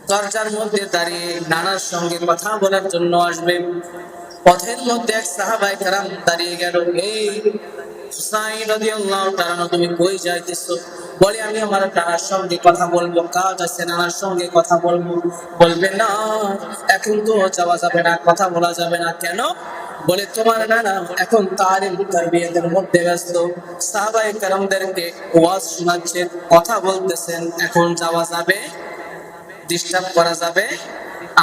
দরজার মধ্যে দাঁড়িয়ে নানার সঙ্গে কথা বলার জন্য আসবে। পথের মধ্যে এক সাহাবায়ে কেরাম দাঁড়িয়ে গেল। এই হুসাইন রাদিয়াল্লাহু তাআলা, তুমি কই যাইতেছো? বলে, আমি আমার নানার সঙ্গে কথা বলবো, কাজ আছে, নানার সঙ্গে কথা বলবো। বলবে, না, এখন তো যাওয়া যাবে না, কথা বলা যাবে না। কেন? বলে, তোমার নানা এখন তালিম তারবিয়াতের মধ্যে ব্যস্ত, সাহাবায়ে কেরামদেরকে ওয়াজ শোনাচ্ছেন, কথা বলতেছেন, এখন যাওয়া যাবে? ডিস্টার্ব করা যাবে?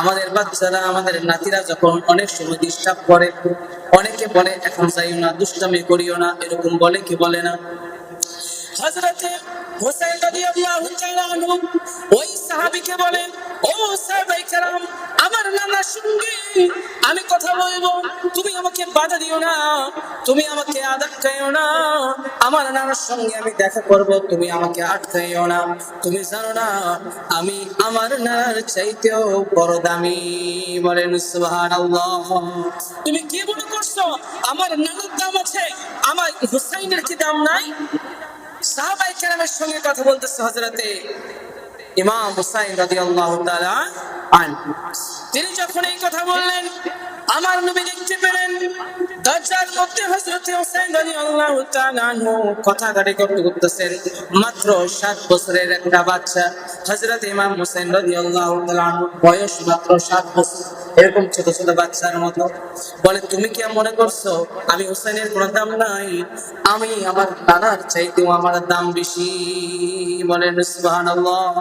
আমাদের বাচ্চারা, আমাদের নাতিরা যখন অনেক সময় ডিস্টার্ব করে, অনেকে বলে এখন যাইও না, দুষ্টামি করিও না, এরকম বলে কি বলে না? হযরতে হুসাইন রাদিয়াল্লাহু তাআলা আনহু ওই সাহাবীকে বলেন, ও সাহাবায়ে কেরাম, আমার নানার সঙ্গে আমি কথা বলবো, তুমি আমাকে বাধা দিও না, তুমি আমাকে আটকাইও না। আমার নানার সঙ্গে আমি দেখা করব, তুমি আমাকে আটকাইও না। তুমি জানো না আমি আমার নানার চাইতেও বড় দামি। বলেন সুবহানাল্লাহ। তুমি কি মনে করছো আমার নানার দাম আছে, আমার হুসাইনের কি দাম নাই? সাহাবায়ে কেরামের সঙ্গে কথা বলতেছে হযরতে ইমাম হুসাইন রাদিয়াল্লাহু তাআলা আনহু। তিনি যখন এই কথা বললেন, আমার নবী দেখতে পেলেন দরজার মধ্যে হযরতে হুসাইন রাদিয়াল্লাহু তাআলা আনহু কথা কাটাকাটি করতেছেন। মাত্র 7 বছরের একটা বাচ্চা। হযরতে ইমাম হুসাইন রাদিয়াল্লাহু তাআলা আনহু বয়স মাত্র 7 বছর, এরকম ছোট ছোট বাচ্চার মতো। বলে, তুমি কি মনে করছো আমি হুসাইনের কোনো দাম নাই? আমি আমার নানার চাইতেও আমার দাম বেশি। বলেন সুবহানাল্লাহ।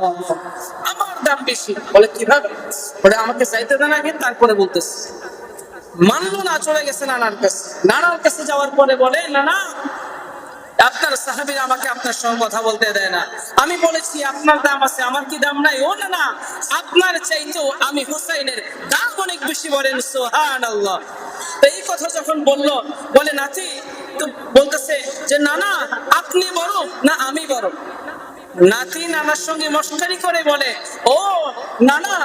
আমার দাম বেশি? বলে, কিভাবে? বলে, আমাকে চাইতে দেন আগে, তারপরে বলতেছে। মানলো না, চলে গেছে নানার কাছে। নানার কাছে যাওয়ার পরে বলে, নানা, আপনার সাহাবীরা আমাকে আপনার সঙ্গে কথা বলতে দেয় না। আমি বলেছি আপনার দাম আছে, আমার কি দাম নাই? ও না না, আপনার চাইতেও আমি হুসাইনের দাম অনেক বেশি। বলেন সুবহানাল্লাহ। তো এই কথা যখন বললো, বলে, নাতি তো বলতেছে যে, নানা আপনি বড় না আমি বড়? নাতি নানার সঙ্গে মস্কারি করে বলে, ও নানা,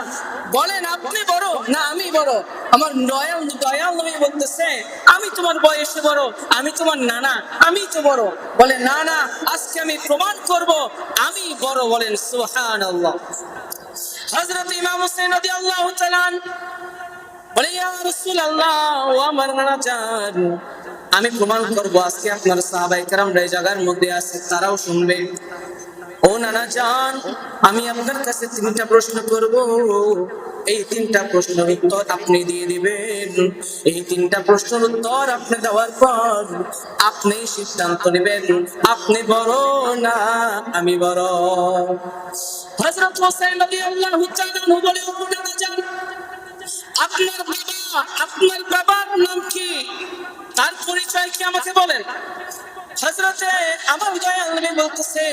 বলেন আপনি বড় না আমি বড়? আমার দয়াল দয়াল নবী বলতেছে, আমি তোমার বয়সে বড়, আমি তোমার নানা, আমি তো বড়। বলে, না না, আজকে আমি প্রমাণ করব আমি বড়। বলেন সুবহানাল্লাহ। হযরত ইমাম হুসাইন রাদিয়াল্লাহু তাআলা বলে, ইয়া রাসূলুল্লাহ, ও আমার নানা জান, আমি প্রমাণ করব আজকে আপনার সাহাবায়ে কেরামরা এই জায়গার মধ্যে আছে, তারাও শুনবে। ও নানা জান, আমি আপনার কাছে 3টা প্রশ্ন করব, এই 3টা প্রশ্নের উত্তর আপনি দিয়ে দিবেন। এই 3টা প্রশ্নের উত্তর আপনি দেওয়ার পর আপনি সিদ্ধান্ত নেবেন আপনি বড় না আমি বড়। হযরত হুসাইন রাদিয়াল্লাহু তাআলা বলে, ও নানা জান, আপনার বাবার নাম কি? তার পরিচয় কি আমাকে বলেন। হযরতে আমার দয়াল নবী বলতেছে,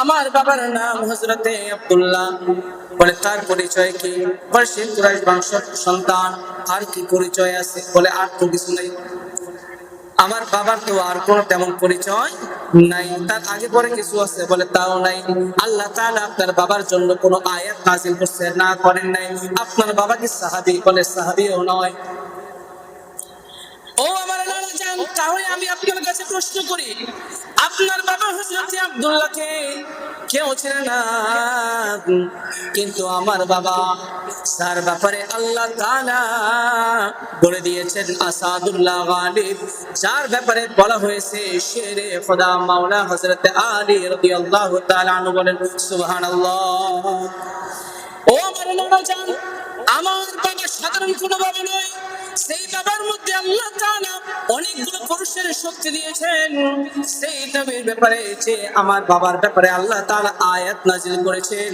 আমার বাবার নাম হযরতে আব্দুল্লাহ। বলে, তার পরিচয় কি? বলে, সে কুরাইশ বংশের সন্তান। আর কি পরিচয় আছে? বলে, আর তো কিছু নেই। আমার বাবার তো আর কোনো তেমন পরিচয় নাই। তার আগে পরে কিছু আছে? বলে, তাও নাই। আল্লাহ তাআলা আপনার বাবার জন্য কোনো আয়াত নাযিল করছেন না, করেন নাই? আপনার বাবা কি সাহাবী? বলে, সাহাবীও নয়। ও আমার নানা জান, তাহলে আমি আপনার কাছে প্রশ্ন করি, আপনার বাবা হযরতে আব্দুল্লাহকে কেউ চেনে না, কিন্তু আমার বাবা, তার ব্যাপারে আল্লাহ তাআলা বলে দিয়েছেন আসাদুল্লাহ গালিব, যার ব্যাপারে বলা হয়েছে শেরে খোদা মাওলা হযরতে আলী রাদিয়াল্লাহু তাআলা আনহু। বলেন সুবহানাল্লাহ। ও আমার নানা জান, আমার বাবা সাধারণ কোনো বাবা নয়। সেই বাবার মধ্যে আল্লাহ তাআলা অনেকগুলো পুরুষের শক্তি দিয়েছেন। সেই নবীর ব্যাপারে, যে আমার বাবার ব্যাপারে আল্লাহ তাআলা আয়াত নাযিল করেছেন,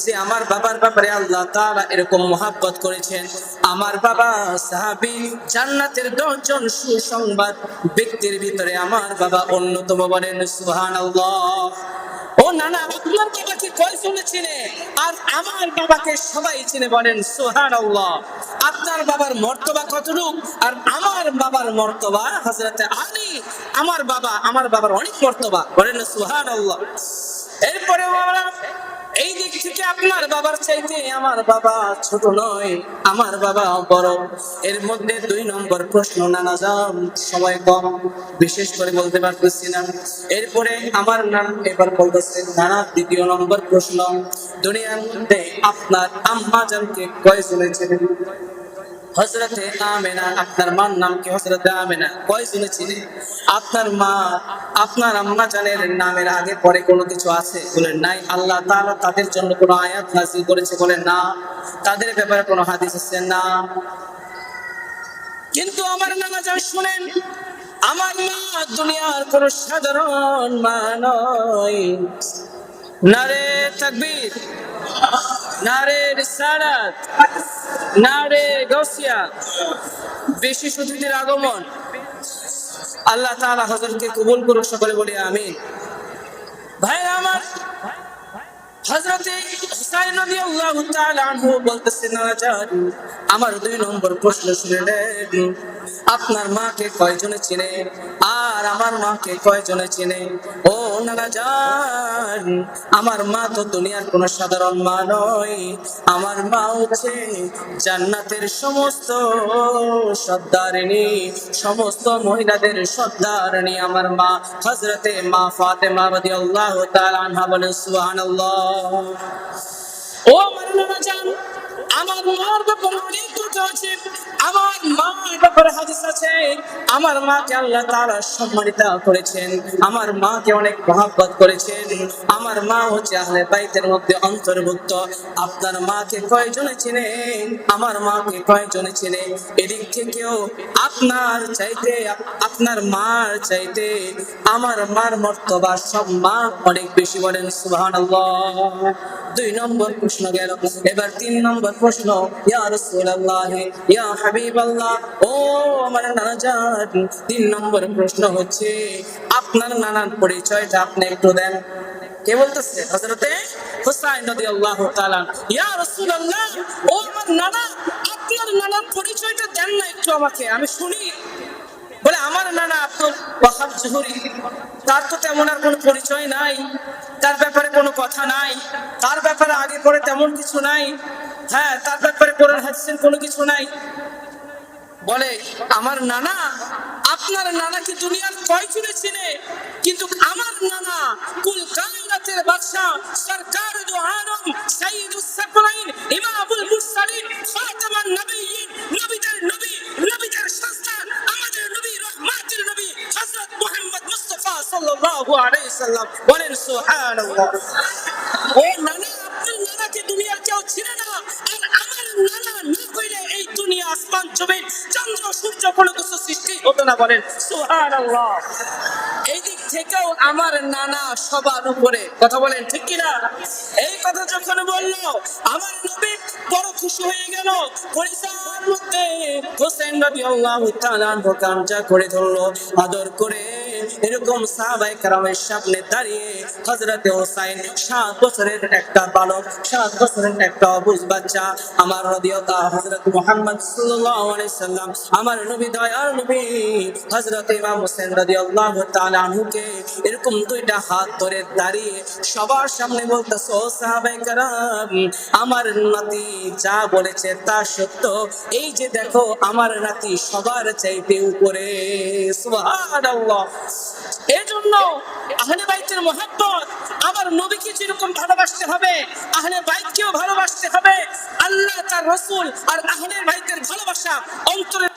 সে আমার বাবার ব্যাপারে আল্লাহ তাআলা এরকম মহব্বত করেছেন। আমার বাবা সাহাবী, জান্নাতের 10 জন সুসংবাদ ব্যক্তির ভিতরে আমার বাবা অন্যতম। বলেন সুবহানাল্লাহ। ও নানা, আপনার বাবাকে কয়জনে চিনে? আর আমার বাবাকে সবাই চিনে। বলেন সুবহানাল্লাহ। আপনার বাবার মর্তবা কতটুকু আর আমার বাবার মর্তবা? হযরতে আলী, আমার বাবার অনেক মর্তবা। বলেন সুবহানাল্লাহ। এরপরে আমরা এই দিক থেকে আপনার বাবার চাইতে আমার বাবা ছোট নয়, আমার বাবা বড়। এর মধ্যে 2 নম্বর প্রশ্ন, নানা যান সময় কম, বিশেষ করে বলতে পারতেছি না। এরপরে আমার নাম এবার বলতেছে, নানা 2 নম্বর প্রশ্ন, দুনিয়ার মধ্যে আপনার আম্মা জানকে কয়জনে ছিলেন? হযরতে আমেনা, আপনার মার নাম কি হযরতে আমেনা, কয়জনে ছিলেন? আপনার মা, আপনার আম্মা জানের নামের আগে পরে কোনো কিছু আছে? বলেন নাই। আল্লাহ তাআলা তাদের জন্য কোনো আয়াত নাযিল করেছে? বলেন না। তাদের ব্যাপারে কোনো হাদিস আছে? না। কিন্তু আমার নানা জান শুনেন, আমার মা দুনিয়ার কোনো সাধারণ মা নয়। নারে তাকবীর, নারে রিসালাত, নারে গাউসিয়া। বিশেষ অতিথির আগমন, আল্লাহ তাআলা হযরতকে কবুল করুন, সকলে বলি আমিন। ভাইরা আমার, হযরতে হুসাইন রাদিয়াল্লাহু তাআলা আনহু বলতেছেন, নানা জান আমার 2 নম্বর প্রশ্ন শুনলেন, আপনার মাকে কয়জনে চিনে আর আমার মাকে কয়জনে চিনে? ও নানা জান, আমার মা তো দুনিয়ার কোনো সাধারণ মা নয়, আমার মা হচ্ছে জান্নাতের সমস্ত সর্দারিনী, সমস্ত মহিলাদের সর্দারিনী আমার মা হযরতে মা ফাতেমা রাদিয়াল্লাহু তাআলা আনহা। বলেন সুবহানাল্লাহ। ও আমার নানা জান, আমার মার ব্যাপারে অনেক কথা আছে, আমার মার ব্যাপারে হাদিস আছে। আমার মাকে আল্লাহ তাআলা সম্মানিত করেছেন, আমার মাকে অনেক মহব্বত করেছেন, আমার মা হচ্ছে আহলে বাইতের মধ্যে অন্তর্ভুক্ত। আপনার মাকে কয়জনে চিনে? আমার মাকে কয়জনে চিনে? এদিক থেকেও আপনার চাইতে, আপনার মার চাইতে আমার মার মর্তবা সম্মান অনেক বেশি। বলেন সুবহানাল্লাহ। 2 নম্বর প্রশ্ন গেল। এবার 3 নম্বর প্রশ্ন, ইয়া রাসূলুল্লাহ, ইয়া হাবিবাল্লাহ, ও আমার নানা জান, 3 নম্বর প্রশ্ন হচ্ছে, আপনার নানার পরিচয়টা আপনি একটু দেন। কে বলতেছে? হযরতে হুসাইন রাদিয়াল্লাহু তাআলা। ইয়া রাসূলুল্লাহ, ও আমার নানা, আপনার নানার পরিচয়টা দেন না একটু আমাকে, আমি শুনি। বলে, আমার নানা আব্দুল ওয়াহাব জুহরি, তার তো তেমন আর কোনো পরিচয় নাই, তার ব্যাপারে কোনো কথা নাই, তার ব্যাপারে আগে পরে তেমন কিছু নাই, হ্যাঁ, তার ব্যাপারে কোরআন হাদিসের কোনো কিছু নাই। বলে, আমার নানা, আপনার নানা কি দুনিয়ার কয়জনে চিনে? কিন্তু আমার নানা কুল কায়নাতের বাদশা, সরকার দু আলম, সাইয়্যিদুস সাকলাইন, ইমামুল মুরসালিন, খাতামান নবিয়্যিন, নবীদের নবী, নবীদের সরদার, আমাদের নবী, রহমাতুল নবী হযরত মুহাম্মদ মুস্তাফা সাল্লাল্লাহু আলাইহি সাল্লাম। বলেন সুবহানাল্লাহ। ও নানা, আপনার নানাকে দুনিয়ার কেউ চিনে না, আর আমার নানা না কইলে এই দুনিয়া, আসমান, জমিন, চন্দ্র, সূর্য কোনো কিছু সৃষ্টি হতো না। বলেন সুবহানাল্লাহ। এই দিক থেকেও আমার নানা সবার উপরে। কথা বলেন ঠিক কিনা? এই কথা যখন বললো, আমার নবী বড় খুশি হয়ে গেল। পরিচার মধ্যে হোসেন রাদিয়াল্লাহু তাআলা কামজা করে ধরলো, আদর করে এরকম সাহাবায়ে কেরামের সামনে দাঁড়িয়ে হযরতে হুসাইন 7 বছরের একটা বালক, 7 বছরের একটা অবুঝ বাচ্চা, আমার রাদিয়াল্লাহু হযরত মুহাম্মদ সাল্লাল্লাহু আলাইহি সাল্লাম, আমার নবী, দয়ার নবী হযরত ইমাম হোসেন রাদিয়াল্লাহু তাআলা আনহুকে এরকম 2টা হাত ধরে দাঁড়িয়ে সবার সামনে বলতেছে, ও সাহাবায়ে কেরাম, আমার নাতি যা বলেছে তা সত্য। এই যে দেখো, আমার নাতি সবার চাইতে উপরে। সুবহানাল্লাহ। এজন্য আহলে বাইতের মহব্বত, আমার নবীকে যেরকম ভালোবাসতে হবে, আহলে বাইতকেও ভালোবাসতে হবে। আল্লাহ, তার রাসূল আর আহলে বাইতের ভালোবাসা অন্তরে